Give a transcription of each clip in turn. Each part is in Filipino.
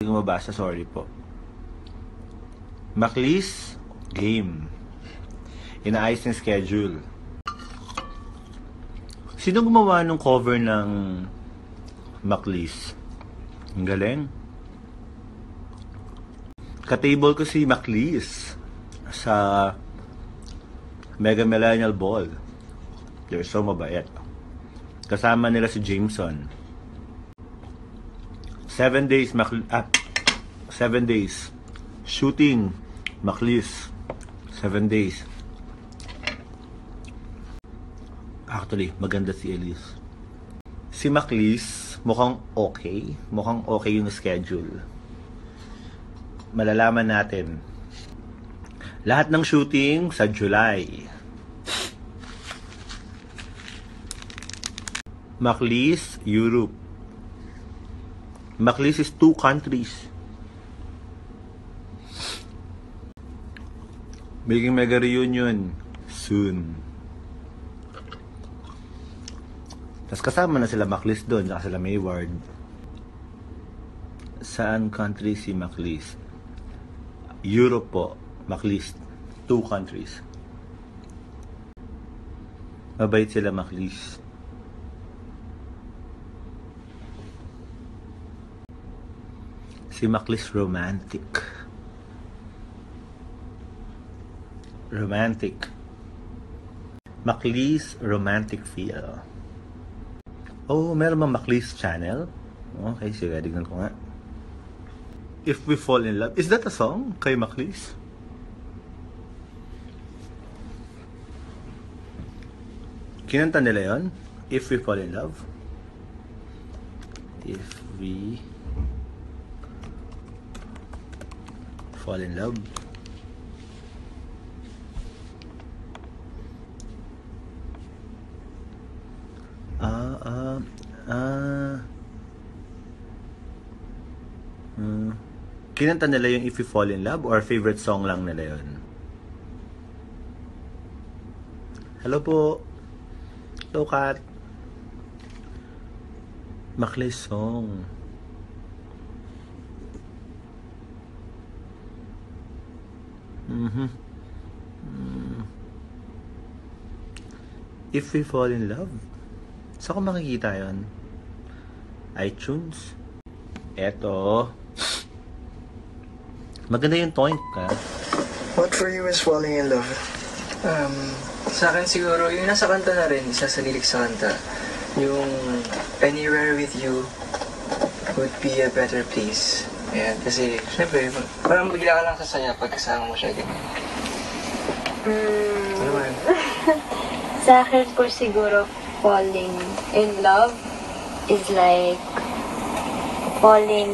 Hindi ko mabasa, sorry po. Maclis game. Inaayos ng schedule. Sino gumawa ng cover ng Maclis? Ang galing. Ka-table ko si Maclis sa Mega Millennial Ball. They're so mabait. Kasama nila si Jameson. 7 days 7 days shooting Maclis. 7 days. Actually, maganda si Elise. Si Maclis, mukhang okay. Mukhang okay yung schedule. Malalaman natin. Lahat ng shooting sa July. Maclis, Europe. Maclis is 2 countries. Making mega reunion soon. Tapos kasama na sila Maclis doon, saka sila Mayward. Saan country si Maclis? Europe po. Maclis, 2 countries. Mabait sila Maclis. Si Maclis romantic. Romantic. Maclis romantic feel. Oh, meron bang Maclis channel? Okay, sige, tignan ko nga. If We Fall in Love. Is that a song kay Maclis? Kinanta nila yun? If We Fall in Love? If We Fall in Love. Kinanta nila yung If You Fall in Love or favorite song lang nila yun? Hello po. Hello, Kat. Maclis song. If We Fall in Love. Saan ko makikita yun? iTunes. Eto. Maganda yung toink, ha? What for you is falling in love? Sa akin siguro, yung nasa kanta na rin, isa sa lyrics sa kanta, yung anywhere with you would be a better place. Ayan, kasi, syempre, parang bigla ka lang sasaya pag kasama mo siya. Ano ba yun? Sa akin po siguro, falling in love is like falling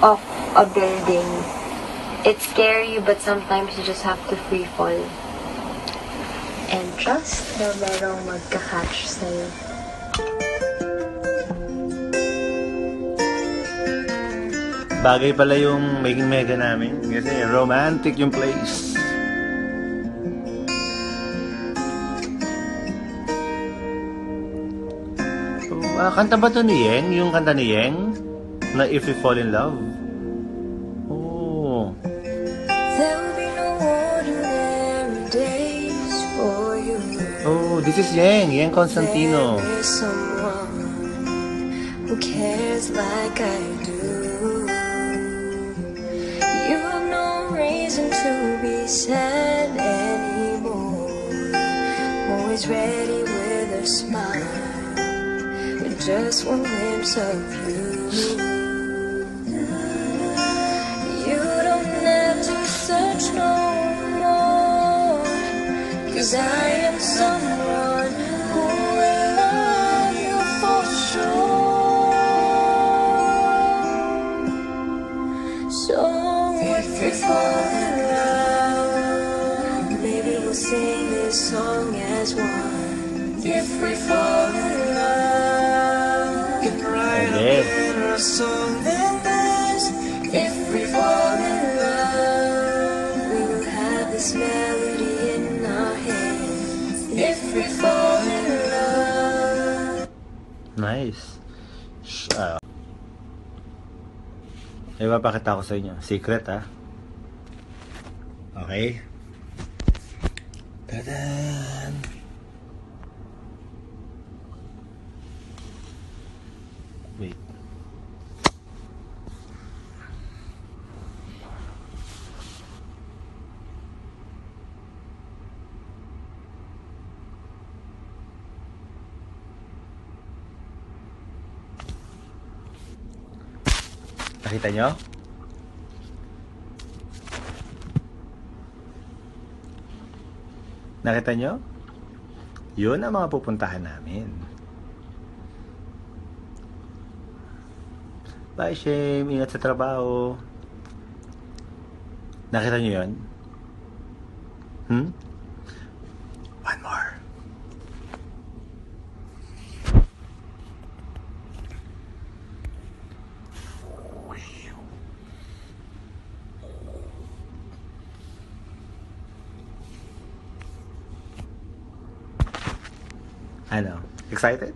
off a building. It's scary, but sometimes you just have to free fall. And trust na merong magka-catch sa'yo. Bagay pala yung Making Mega namin. Kasi romantic yung place. Kanta ba ito ni Yeng? Yung kanta ni Yeng? Na If You Fall in Love? Oh. Oh, this is Yeng. Yeng Constantino. Who cares like I do? You have no reason to be sad anymore. Always ready with a smile, with just one glimpse of you. You don't have to search no more, 'cause I am someone who will love you for sure. So if we fall in love, maybe we'll sing this song as one. If we fall in love, we can write a better song than this. If we fall in love, we will have this melody in our hands. If we fall in love. Nice. May papakita ko sa inyo. Secret, ha? Okay? Tadan! Wait. Nakita nyo? Nakita nyo? Yun ang mga pupuntahan namin. Bye, Shame. Ingat sa trabaho. Nakita nyo yun? One more. Ano? Excited?